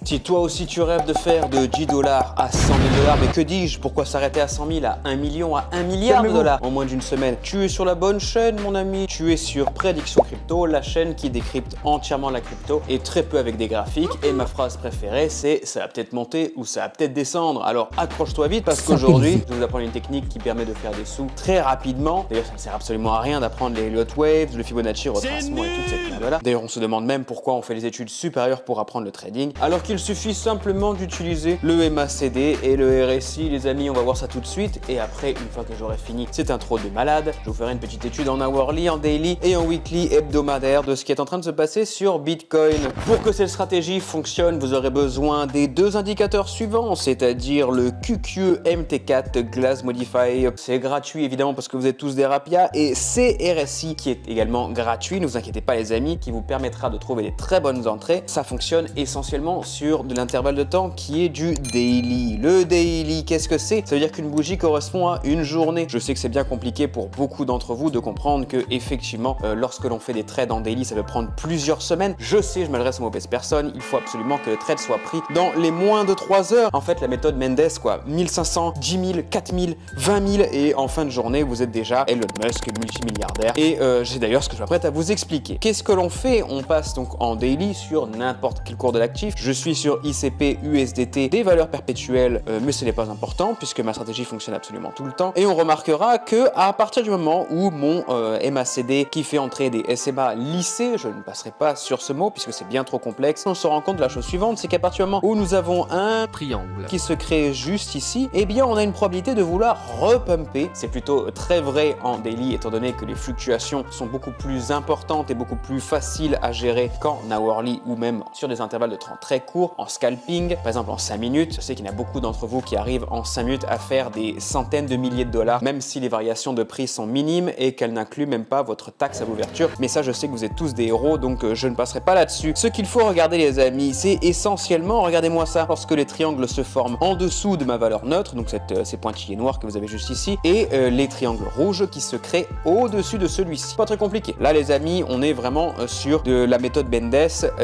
Si toi aussi tu rêves de faire de 10 dollars à 100 000 dollars, mais que dis-je, pourquoi s'arrêter à 100 000, à 1 million, à 1 milliard de dollars en moins d'une semaine? Tu es sur la bonne chaîne mon ami, tu es sur Prédiction Crypto, la chaîne qui décrypte entièrement la crypto et très peu avec des graphiques. Et ma phrase préférée c'est ça va peut-être monter ou ça va peut-être descendre. Alors accroche-toi vite parce qu'aujourd'hui je vais vous apprendre une technique qui permet de faire des sous très rapidement. D'ailleurs ça ne sert absolument à rien d'apprendre les Elliott Waves, le Fibonacci retracement et toute cette merde là. D'ailleurs on se demande même pourquoi on fait les études supérieures pour apprendre le trading alors qu'il suffit simplement d'utiliser le MACD et le RSI. Les amis, on va voir ça tout de suite et après une fois que j'aurai fini cette intro de malade, je vous ferai une petite étude en hourly, en daily et en weekly hebdomadaire de ce qui est en train de se passer sur Bitcoin. Pour que cette stratégie fonctionne, vous aurez besoin des deux indicateurs suivants, c'est-à-dire le QQE MT4 Glass Modify. C'est gratuit évidemment parce que vous êtes tous des rapias, et CRSI qui est également gratuit, ne vous inquiétez pas les amis, qui vous permettra de trouver des très bonnes entrées. Ça fonctionne essentiellement sur de l'intervalle de temps qui est du daily. Le daily, qu'est-ce que c'est? Ça veut dire qu'une bougie correspond à une journée. Je sais que c'est bien compliqué pour beaucoup d'entre vous de comprendre que effectivement lorsque l'on fait des trades en daily, ça peut prendre plusieurs semaines. Je sais, je m'adresse aux mauvaises personnes, il faut absolument que le trade soit pris dans les moins de 3 heures. En fait, la méthode Mendes quoi, 1500, 10 000, 4000, 20 000 et en fin de journée, vous êtes déjà Elon Musk, multimilliardaire. Et j'ai d'ailleurs ce que je m'apprête à vous expliquer. Qu'est-ce que l'on fait? On passe donc en daily sur n'importe quel cours de l'actif. Je suis sur ICP, USDT, des valeurs perpétuelles, mais ce n'est pas important puisque ma stratégie fonctionne absolument tout le temps. Et on remarquera que à partir du moment où mon MACD qui fait entrer des SMA lissés, je ne passerai pas sur ce mot puisque c'est bien trop complexe, on se rend compte de la chose suivante, c'est qu'à partir du moment où nous avons un triangle qui se crée juste ici, eh bien on a une probabilité de vouloir repumper. C'est plutôt très vrai en daily étant donné que les fluctuations sont beaucoup plus importantes et beaucoup plus faciles à gérer qu'en hourly ou même sur des intervalles de temps très courts, en scalping, par exemple en 5 minutes. Je sais qu'il y en a beaucoup d'entre vous qui arrivent en 5 minutes à faire des centaines de milliers de dollars, même si les variations de prix sont minimes et qu'elles n'incluent même pas votre taxe à l'ouverture. Mais ça, je sais que vous êtes tous des héros, donc je ne passerai pas là-dessus. Ce qu'il faut regarder les amis, c'est essentiellement, regardez-moi ça, lorsque les triangles se forment en dessous de ma valeur neutre, donc ces pointillés noirs que vous avez juste ici, et les triangles rouges qui se créent au-dessus de celui-ci. Pas très compliqué. Là les amis, on est vraiment sur de la méthode Mendes,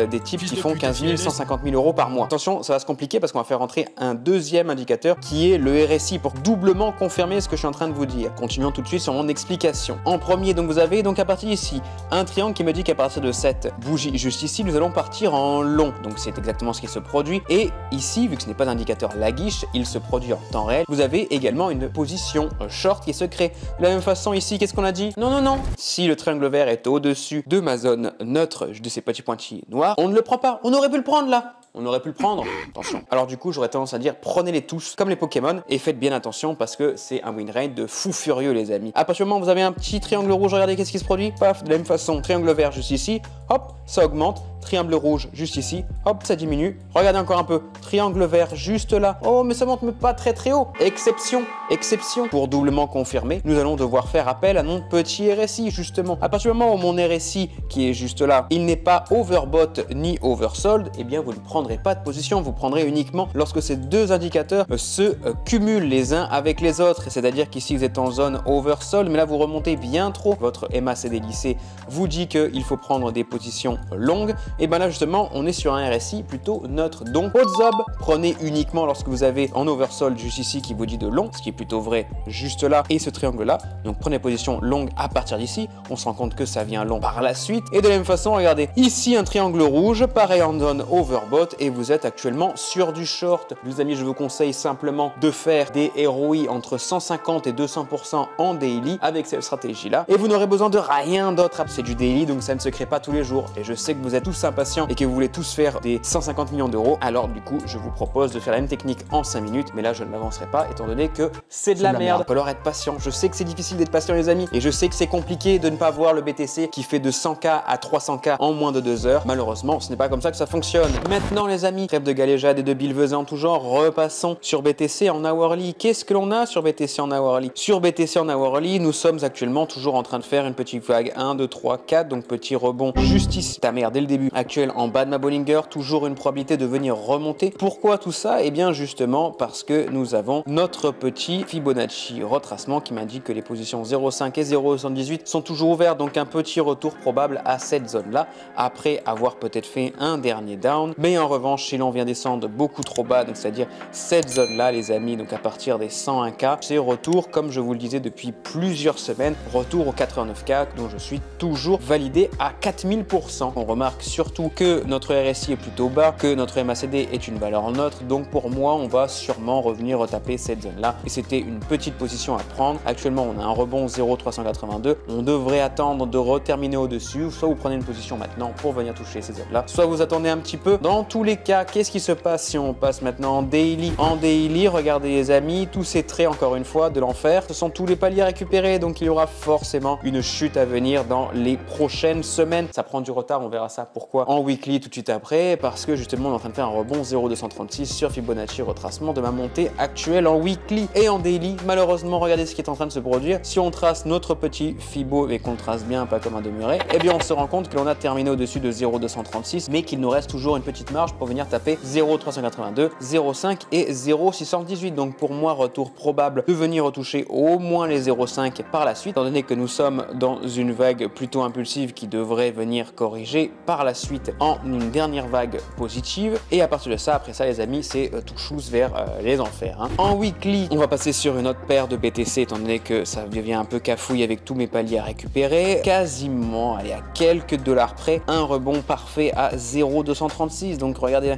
des types qui font 15 000, 150 000 euros par mois. Attention, ça va se compliquer parce qu'on va faire rentrer un deuxième indicateur qui est le RSI pour doublement confirmer ce que je suis en train de vous dire. Continuons tout de suite sur mon explication. En premier, donc vous avez donc à partir d'ici un triangle qui me dit qu'à partir de cette bougie juste ici, nous allons partir en long. Donc c'est exactement ce qui se produit. Et ici, vu que ce n'est pas d'indicateur lagish, il se produit en temps réel. Vous avez également une position short qui se crée. De la même façon ici, qu'est-ce qu'on a dit? Non, non, non. Si le triangle vert est au-dessus de ma zone neutre, de ces petits pointillés noirs, on ne le prend pas. On aurait pu le prendre là. On aurait pu le prendre, attention. Alors du coup, j'aurais tendance à dire prenez-les tous comme les Pokémon et faites bien attention parce que c'est un win rate de fou furieux les amis. À partir du moment où vous avez un petit triangle rouge, regardez qu'est-ce qui se produit. Paf, de la même façon, triangle vert juste ici, hop, ça augmente. Triangle rouge juste ici, hop, ça diminue. Regardez encore un peu, triangle vert juste là. Oh, mais ça monte mais pas très très haut. Exception, exception. Pour doublement confirmer, nous allons devoir faire appel à mon petit RSI justement. À partir du moment où mon RSI qui est juste là, il n'est pas overbought ni oversold, eh bien vous ne prendrez pas de position, vous prendrez uniquement lorsque ces deux indicateurs se cumulent les uns avec les autres. C'est-à-dire qu'ici vous êtes en zone oversold, mais là vous remontez bien trop. Votre MACD lissé vous dit qu'il faut prendre des positions longues. Et bien là justement on est sur un RSI plutôt neutre. Donc what's up, prenez uniquement lorsque vous avez en oversold juste ici qui vous dit de long, ce qui est plutôt vrai juste là, et ce triangle là. Donc prenez position longue à partir d'ici, on se rend compte que ça vient long par la suite. Et de la même façon, regardez, ici un triangle rouge, pareil en zone overbought et vous êtes actuellement sur du short. Les amis, je vous conseille simplement de faire des ROI entre 150 et 200% en daily avec cette stratégie là et vous n'aurez besoin de rien d'autre. C'est du daily donc ça ne se crée pas tous les jours et je sais que vous êtes tous impatients et que vous voulez tous faire des 150 millions d'euros, alors du coup je vous propose de faire la même technique en 5 minutes, mais là je ne l'avancerai pas étant donné que c'est de la merde. Il va falloir être patient. Je sais que c'est difficile d'être patient les amis et je sais que c'est compliqué de ne pas voir le BTC qui fait de 100K à 300K en moins de 2 heures. Malheureusement ce n'est pas comme ça que ça fonctionne. Maintenant les amis, trêve de galéjade et de billevesées en tout genre, repassons sur BTC en hourly. Qu'est-ce que l'on a sur BTC en hourly? Sur BTC en hourly, nous sommes actuellement toujours en train de faire une petite vague 1, 2, 3, 4, donc petit rebond juste ici. Ta mère dès le début. actuel en bas de ma Bollinger, toujours une probabilité de venir remonter. Pourquoi tout ça? Eh bien justement parce que nous avons notre petit Fibonacci retracement qui m'indique que les positions 0,5 et 0,78 sont toujours ouvertes, donc un petit retour probable à cette zone là après avoir peut-être fait un dernier down. Mais en revanche, si l'on vient descendre beaucoup trop bas, donc c'est-à-dire cette zone là les amis, donc à partir des 101K, c'est retour, comme je vous le disais depuis plusieurs semaines, retour aux 89K dont je suis toujours validé à 4000%. On remarque surtout que notre RSI est plutôt bas, que notre MACD est une valeur neutre, donc pour moi on va sûrement revenir retaper cette zone là et c'était une petite position à prendre. Actuellement on a un rebond 0,382, on devrait attendre de reterminer au dessus, soit vous prenez une position maintenant pour venir toucher ces zones là, soit vous attendez un petit peu. Dans tous les cas, qu'est-ce qui se passe si on passe maintenant en daily? En daily, regardez les amis, tous ces traits encore une fois de l'enfer, ce sont tous les paliers récupérés, donc il y aura forcément une chute à venir dans les prochaines semaines. Ça prend du retard, on verra ça pourquoi en weekly tout de suite après, parce que justement on est en train de faire un rebond 0,236 sur Fibonacci retracement de ma montée actuelle en weekly. Et en daily, malheureusement, regardez ce qui est en train de se produire. Si on trace notre petit Fibo et qu'on trace bien, pas comme un demeuré, eh bien on se rend compte que l'on a terminé au-dessus de 0,236, mais qu'il nous reste toujours une petite marge pour venir taper 0,382, 0,5 et 0,618. Donc pour moi, retour probable de venir retoucher au moins les 0,5 par la suite, étant donné que nous sommes dans une vague plutôt impulsive qui devrait venir corriger par la suite en une dernière vague positive. Et à partir de ça, après ça les amis, c'est tout chousse vers les enfers. En weekly, on va passer sur une autre paire de BTC, étant donné que ça devient un peu cafouille avec tous mes paliers à récupérer. Quasiment, allez, à quelques dollars près, un rebond parfait à 0,236. Donc regardez,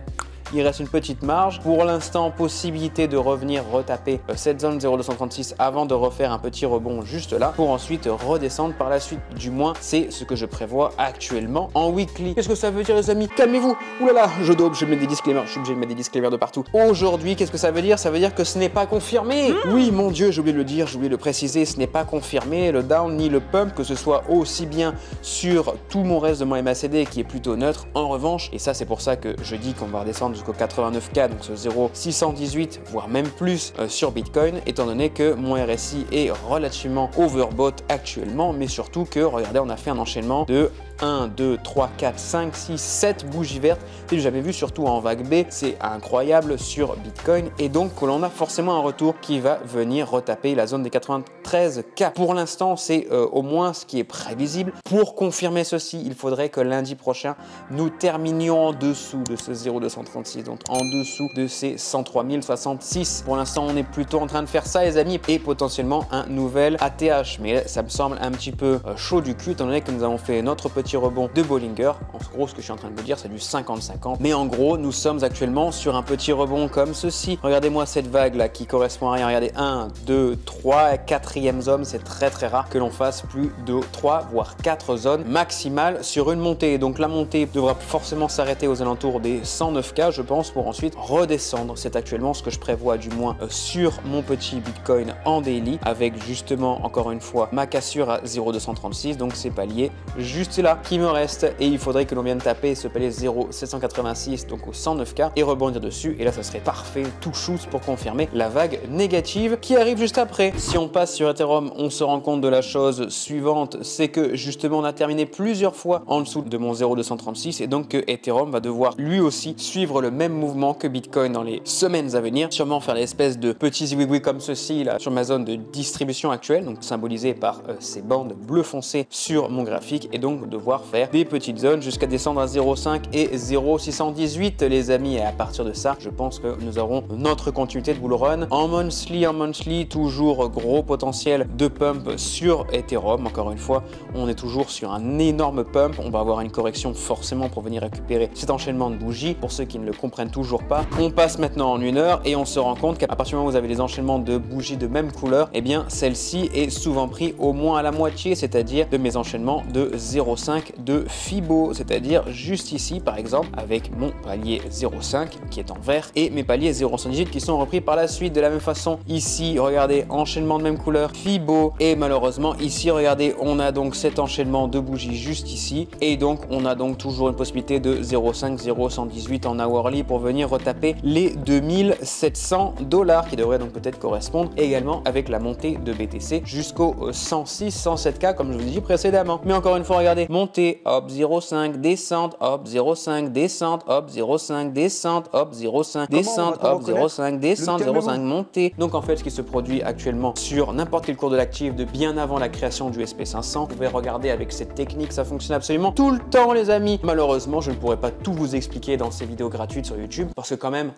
il reste une petite marge. Pour l'instant, possibilité de revenir retaper cette zone 0,236 avant de refaire un petit rebond juste là pour ensuite redescendre par la suite. Du moins, c'est ce que je prévois actuellement en weekly. Qu'est-ce que ça veut dire les amis? Calmez-vous. Oulala, je dope, je mets des disclaimers. Je suis obligé de mettre des disclaimers de partout. Aujourd'hui, qu'est-ce que ça veut dire? Ça veut dire que ce n'est pas confirmé. Oui, mon Dieu, j'ai oublié de le dire, j'ai oublié de le préciser. Ce n'est pas confirmé, le down ni le pump, que ce soit aussi bien sur tout mon reste de mon MACD qui est plutôt neutre. En revanche, et ça c'est pour ça que je dis qu'on va redescendre jusqu'au 89K, donc ce 0,618 voire même plus sur Bitcoin, étant donné que mon RSI est relativement overbought actuellement, mais surtout que regardez, on a fait un enchaînement de 1, 2, 3, 4, 5, 6, 7 bougies vertes, c'est jamais vu, surtout en vague B, c'est incroyable sur Bitcoin, et donc que l'on a forcément un retour qui va venir retaper la zone des 93K. Pour l'instant, c'est au moins ce qui est prévisible. Pour confirmer ceci, il faudrait que lundi prochain, nous terminions en dessous de ce 0,236, donc en dessous de ces 103 066. Pour l'instant, on est plutôt en train de faire ça, les amis, et potentiellement un nouvel ATH, mais ça me semble un petit peu chaud du cul, étant donné que nous avons fait notre petit rebond de Bollinger. En gros, ce que je suis en train de vous dire, c'est du 50-50. Mais en gros, nous sommes actuellement sur un petit rebond comme ceci. Regardez-moi cette vague là qui correspond à rien. Regardez, 1, 2, 3, 4e zone. C'est très rare que l'on fasse plus de 3 voire 4 zones maximales sur une montée. Donc la montée devra forcément s'arrêter aux alentours des 109K, je pense, pour ensuite redescendre. C'est actuellement ce que je prévois, du moins sur mon petit Bitcoin en daily, avec justement, encore une fois, ma cassure à 0,236. Donc ces paliers juste là qui me reste, et il faudrait que l'on vienne taper ce palier 0,786 donc au 109K et rebondir dessus, et là ça serait parfait, tout shoot pour confirmer la vague négative qui arrive juste après. Si on passe sur Ethereum, on se rend compte de la chose suivante, c'est que justement on a terminé plusieurs fois en dessous de mon 0,236, et donc que Ethereum va devoir lui aussi suivre le même mouvement que Bitcoin dans les semaines à venir, sûrement faire l'espèce de petits zigouigouis comme ceci là sur ma zone de distribution actuelle, donc symbolisée par ces bandes bleu foncé sur mon graphique, et donc devoir faire des petites zones jusqu'à descendre à 0,5 et 0,618 les amis. Et à partir de ça, je pense que nous aurons notre continuité de bull run en monthly, toujours gros potentiel de pump sur Ethereum. Encore une fois, on est toujours sur un énorme pump. On va avoir une correction forcément pour venir récupérer cet enchaînement de bougies. Pour ceux qui ne le comprennent toujours pas, on passe maintenant en 1 heure et on se rend compte qu'à partir du moment où vous avez les enchaînements de bougies de même couleur, eh bien celle-ci est souvent pris au moins à la moitié, c'est-à-dire de mes enchaînements de 0,5 de Fibo, c'est-à-dire juste ici par exemple avec mon palier 0,5 qui est en vert et mes paliers 0,118 qui sont repris par la suite. De la même façon ici, regardez, enchaînement de même couleur Fibo, et malheureusement ici regardez, on a donc cet enchaînement de bougies juste ici, et donc on a donc toujours une possibilité de 0,5 0,118 en hourly pour venir retaper les 2700 $ qui devrait donc peut-être correspondre également avec la montée de BTC jusqu'au 106 107K comme je vous ai dit précédemment. Mais encore une fois, regardez, mon montée, hop, 0,5, descente, hop, 0,5, descente, hop, 0,5, descente, hop, 0,5, descente, hop, 0,5, descente, 0,5, montée. Donc en fait, ce qui se produit actuellement sur n'importe quel cours de l'actif de bien avant la création du SP500, vous pouvez regarder avec cette technique, ça fonctionne absolument tout le temps les amis. Malheureusement, je ne pourrai pas tout vous expliquer dans ces vidéos gratuites sur YouTube parce que quand même,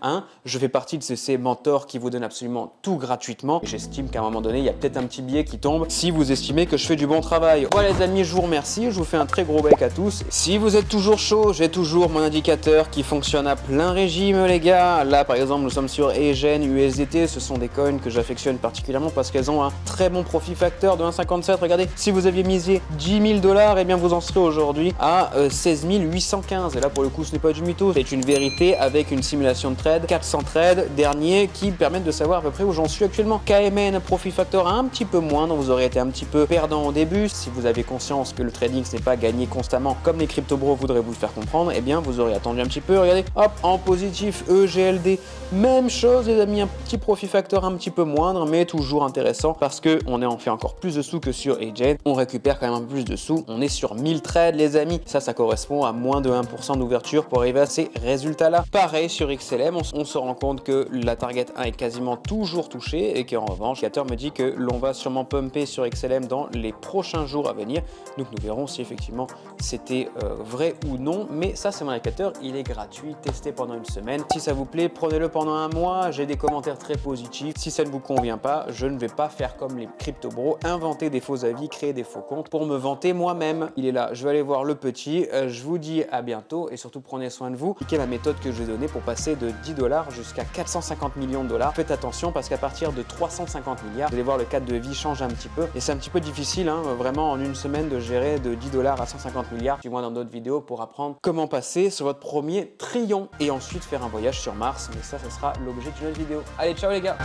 je fais partie de ces mentors qui vous donnent absolument tout gratuitement. J'estime qu'à un moment donné, il y a peut-être un petit billet qui tombe si vous estimez que je fais du bon travail. Voilà les amis, je vous remercie, je vous fais un très gros bec à tous. Si vous êtes toujours chaud, j'ai toujours mon indicateur qui fonctionne à plein régime les gars. Là par exemple, nous sommes sur EGN, USDT, ce sont des coins que j'affectionne particulièrement parce qu'elles ont un très bon profit facteur de 1,57. Regardez, si vous aviez misé 10 000 $, et bien vous en serez aujourd'hui à 16 815. Et là pour le coup, ce n'est pas du mytho, c'est une vérité avec une simulation de trade, 400 trades derniers qui permettent de savoir à peu près où j'en suis actuellement. KMN, profit factor un petit peu moindre, vous aurez été un petit peu perdant au début. Si vous avez conscience que le trading ce n'est pas gagné constamment comme les crypto bros voudraient vous le faire comprendre, et bien vous aurez attendu un petit peu. Regardez, hop, en positif, EGLD, même chose les amis, un petit profit factor un petit peu moindre, mais toujours intéressant parce que on en fait encore plus de sous que sur EGN. On récupère quand même un peu plus de sous. On est sur 1000 trades les amis. Ça correspond à moins de 1% d'ouverture pour arriver à ces résultats-là. Pareil sur XLM, on se rend compte que la target 1 est quasiment toujours touchée et qu'en revanche, l'indicateur me dit que l'on va sûrement pumper sur XLM dans les prochains jours à venir. Donc nous verrons si effectivement c'était vrai ou non. Mais ça, c'est mon indicateur, il est gratuit, testé pendant une semaine. Si ça vous plaît, prenez-le pendant un mois. J'ai des commentaires très positifs. Si ça ne vous convient pas, je ne vais pas faire comme les crypto bros, inventer des faux avis, créer des faux comptes pour me vanter moi-même. Il est là, je vais aller voir le petit. Je vous dis à bientôt et surtout prenez soin de vous. Appliquez la méthode que je vais donner pour passer de 10 $ jusqu'à 450 millions de $. Faites attention parce qu'à partir de 350 milliards, vous allez voir le cadre de vie change un petit peu et c'est un petit peu difficile vraiment en une semaine de gérer de 10 $ à 150 milliards. Du moins dans d'autres vidéos pour apprendre comment passer sur votre premier trillion et ensuite faire un voyage sur Mars. Mais ça sera l'objet d'une autre vidéo. Allez, ciao les gars!